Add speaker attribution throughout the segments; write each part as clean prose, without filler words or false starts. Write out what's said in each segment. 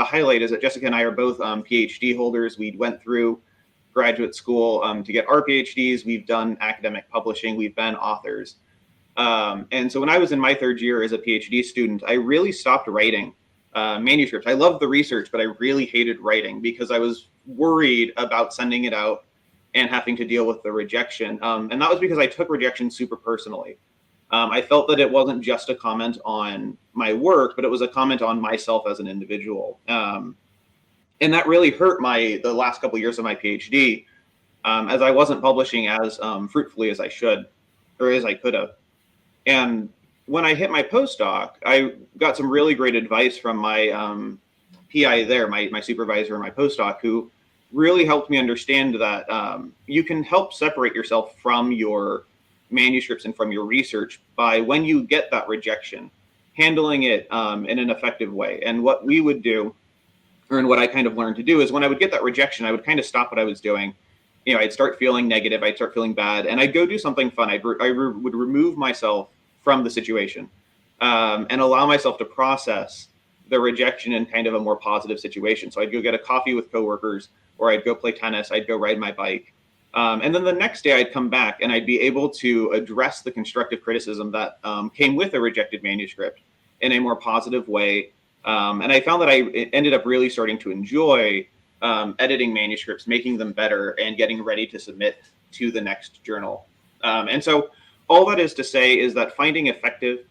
Speaker 1: highlight is that Jessica and I are both PhD holders. We went through graduate school to get our PhDs. We've done academic publishing. We've been authors. And so when I was in my third year as a PhD student, I really stopped writing manuscripts. I loved the research, but I really hated writing because I was worried about sending it out and having to deal with the rejection. And that was because I took rejection super personally. I felt that it wasn't just a comment on my work, but it was a comment on myself as an individual. And that really hurt the last couple of years of my PhD, as I wasn't publishing as fruitfully as I should, or as I could have. And when I hit my postdoc, I got some really great advice from my PI there, my supervisor and my postdoc, who really helped me understand that you can help separate yourself from your manuscripts and from your research by, when you get that rejection, handling it in an effective way. And what we would do, or what I kind of learned to do, is when I would get that rejection, I would kind of stop what I was doing. I'd start feeling negative, I'd start feeling bad, and I'd go do something fun. I would remove myself from the situation and allow myself to process the rejection in kind of a more positive situation. So I'd go get a coffee with coworkers, or I'd go play tennis, I'd go ride my bike. And then the next day I'd come back and I'd be able to address the constructive criticism that came with a rejected manuscript in a more positive way. And I found that I ended up really starting to enjoy editing manuscripts, making them better, and getting ready to submit to the next journal. And so all that is to say is that finding effective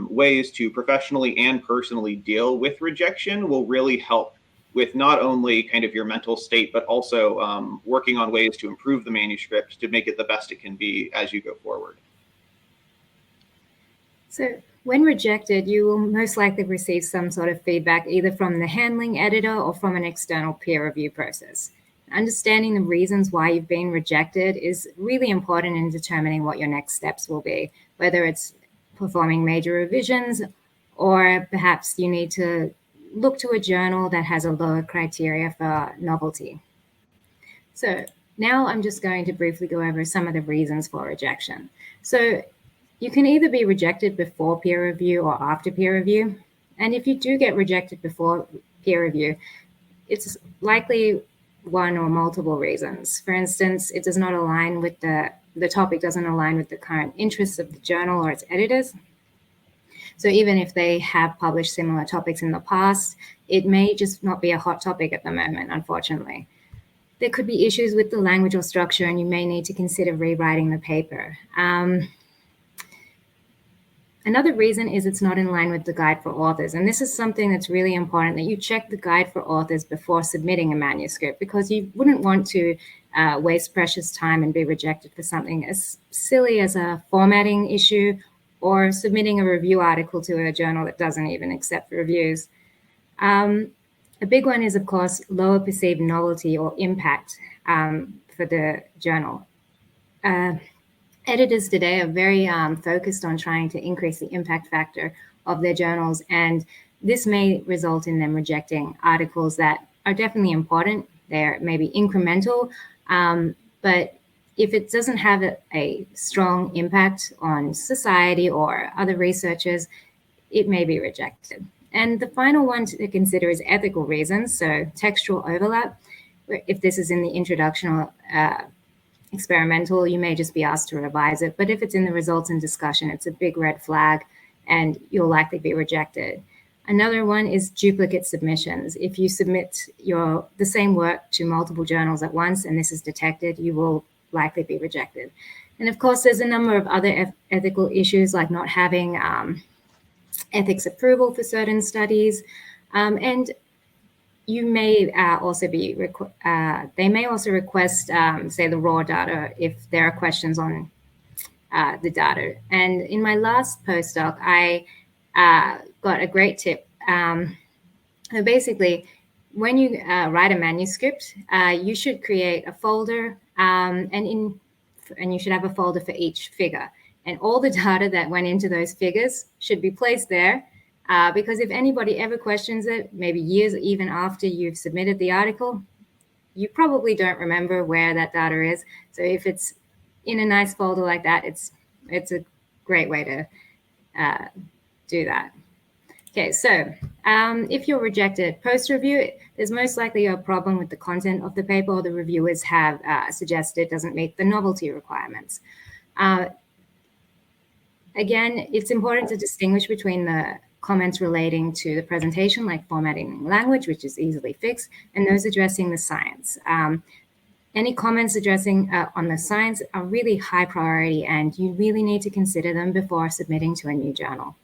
Speaker 1: ways to professionally and personally deal with rejection will really help with not only kind of your mental state, but also working on ways to improve the manuscript to make it the best it can be as you go forward.
Speaker 2: So when rejected, you will most likely receive some sort of feedback either from the handling editor or from an external peer review process. Understanding the reasons why you've been rejected is really important in determining what your next steps will be, whether it's performing major revisions, or perhaps you need to look to a journal that has a lower criteria for novelty. So now I'm just going to briefly go over some of the reasons for rejection. So you can either be rejected before peer review or after peer review. And if you do get rejected before peer review, it's likely one or multiple reasons. For instance, it does not align with the topic doesn't align with the current interests of the journal or its editors. So even if they have published similar topics in the past, it may just not be a hot topic at the moment, unfortunately. There could be issues with the language or structure, and you may need to consider rewriting the paper. Another reason is it's not in line with the guide for authors. And this is something that's really important, that you check the guide for authors before submitting a manuscript, because you wouldn't want to waste precious time and be rejected for something as silly as a formatting issue or submitting a review article to a journal that doesn't even accept reviews. A big one is, of course, lower perceived novelty or impact for the journal. Editors today are very focused on trying to increase the impact factor of their journals, and this may result in them rejecting articles that are definitely important. They're maybe incremental, but if it doesn't have a strong impact on society or other researchers, it may be rejected. And the final one to consider is ethical reasons, so textual overlap. If this is in the introduction or experimental, you may just be asked to revise it. But if it's in the results and discussion, it's a big red flag and you'll likely be rejected. Another one is duplicate submissions. If you submit the same work to multiple journals at once and this is detected, you will likely be rejected. And of course, there's a number of other ethical issues, like not having ethics approval for certain studies. And you may also be, they may also request, say, the raw data if there are questions on the data. And in my last postdoc, I got a great tip. Basically, when you write a manuscript, you should create a folder, and you should have a folder for each figure. And all the data that went into those figures should be placed there, because if anybody ever questions it, maybe years even after you've submitted the article, you probably don't remember where that data is. So if it's in a nice folder like that, it's a great way to do that. Okay, so if you're rejected post-review, there's most likely a problem with the content of the paper, or the reviewers have suggested it doesn't meet the novelty requirements. Again, it's important to distinguish between the comments relating to the presentation, like formatting language, which is easily fixed, and those addressing the science. Any comments addressing on the science are really high priority, and you really need to consider them before submitting to a new journal.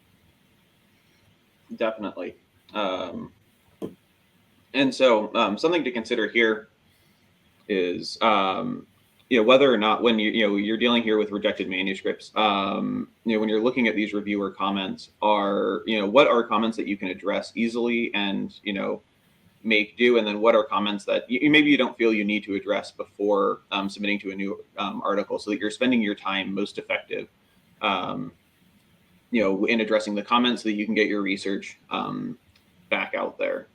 Speaker 1: Definitely. And so something to consider here is whether or not, when you're dealing here with rejected manuscripts, when you're looking at these reviewer comments, what are comments that you can address easily and make do, and then what are comments that maybe you don't feel you need to address before submitting to a new article, so that you're spending your time most effective in addressing the comments, so that you can get your research back out there.